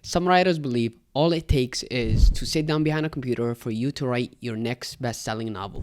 Some writers believe all it takes is to sit down behind a computer for you to write your next best-selling novel.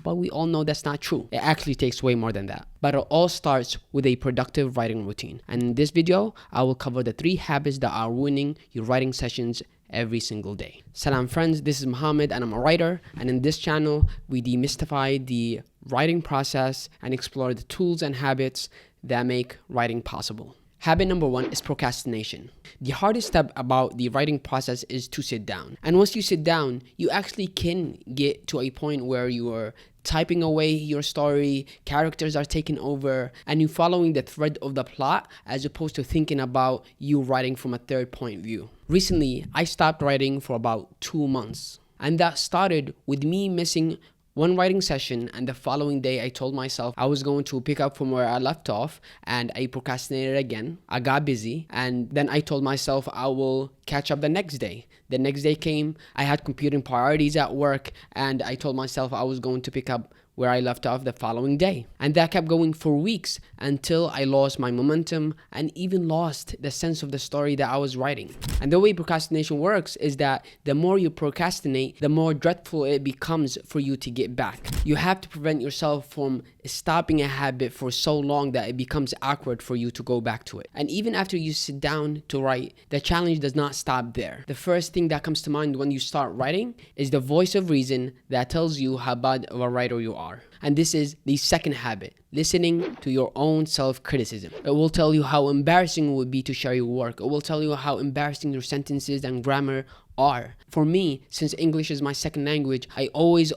But we all know that's not true. It actually takes way more than that. But it all starts with a productive writing routine. And in this video, I will cover the 3 habits that are ruining your writing sessions every single day. Salaam friends, this is Mohamed and I'm a writer. And in this channel, we demystify the writing process and explore the tools and habits that make writing possible. Habit number 1 is procrastination. The hardest step about the writing process is to sit down. And once you sit down, you actually can get to a point where you are typing away your story, characters are taking over, and you're following the thread of the plot as opposed to thinking about you writing from a third point view. Recently, I stopped writing for about 2 months. And that started with me missing one writing session, and the following day I told myself I was going to pick up from where I left off, and I procrastinated again. I got busy, and then I told myself I will catch up the next day. The next day came, I had competing priorities at work, and I told myself I was going to pick up where I left off the following day. And that kept going for weeks until I lost my momentum and even lost the sense of the story that I was writing. And the way procrastination works is that the more you procrastinate, the more dreadful it becomes for you to get back. You have to prevent yourself from stopping a habit for so long that it becomes awkward for you to go back to it. And even after you sit down to write, the challenge does not stop there. The first thing that comes to mind when you start writing is the voice of reason that tells you how bad of a writer you are. And this is the second habit, listening to your own self-criticism. It will tell you how embarrassing it would be to share your work. It will tell you how embarrassing your sentences and grammar are. For me, since English is my second language, I always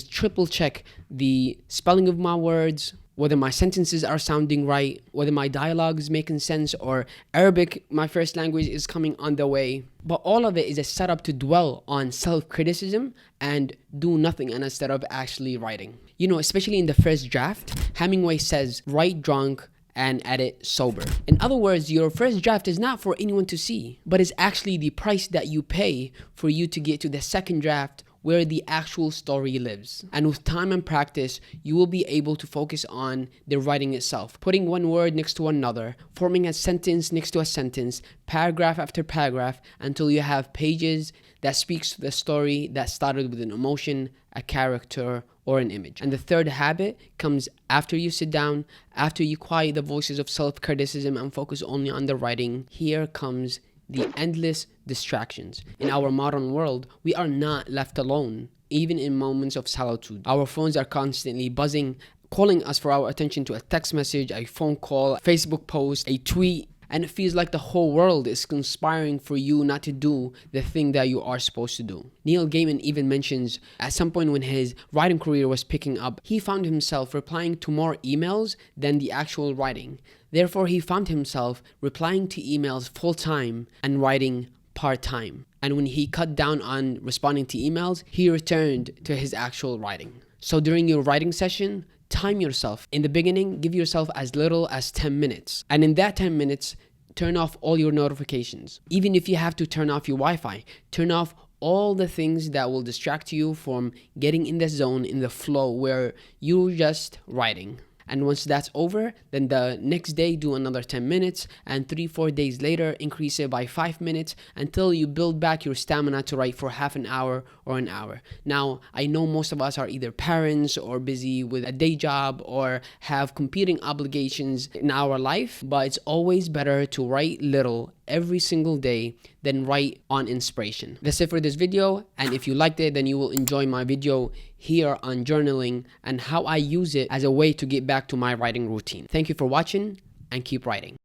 triple check the spelling of my words, whether my sentences are sounding right, whether my dialogue is making sense, or Arabic, my first language, is coming on the way. But all of it is a setup to dwell on self-criticism and do nothing instead of actually writing. You know, especially in the first draft, Hemingway says, write drunk and edit sober. In other words, your first draft is not for anyone to see, but it's actually the price that you pay for you to get to the second draft where the actual story lives. And with time and practice, you will be able to focus on the writing itself, putting one word next to another, forming a sentence next to a sentence, paragraph after paragraph, until you have pages that speaks to the story that started with an emotion, a character, or an image. And the third habit comes after you sit down, after you quiet the voices of self-criticism and focus only on the writing. Here comes the endless distractions. In our modern world, we are not left alone, even in moments of solitude. Our phones are constantly buzzing, calling us for our attention to a text message, a phone call, a Facebook post, a tweet, and it feels like the whole world is conspiring for you not to do the thing that you are supposed to do. Neil Gaiman even mentions at some point when his writing career was picking up, he found himself replying to more emails than the actual writing. Therefore, he found himself replying to emails full-time and writing part-time. And when he cut down on responding to emails, he returned to his actual writing. So during your writing session, time yourself. In the beginning, give yourself as little as 10 minutes. And in that 10 minutes, turn off all your notifications. Even if you have to turn off your Wi-Fi, turn off all the things that will distract you from getting in the zone, in the flow where you're just writing. And once that's over, then the next day do another 10 minutes, and 3-4 days later increase it by 5 minutes until you build back your stamina to write for half an hour or an hour. Now, I know most of us are either parents or busy with a day job or have competing obligations in our life, but it's always better to write little every single day than write on inspiration. That's it for this video, and if you liked it, then you will enjoy my video here on journaling and how I use it as a way to get back to my writing routine. Thank you for watching, and keep writing.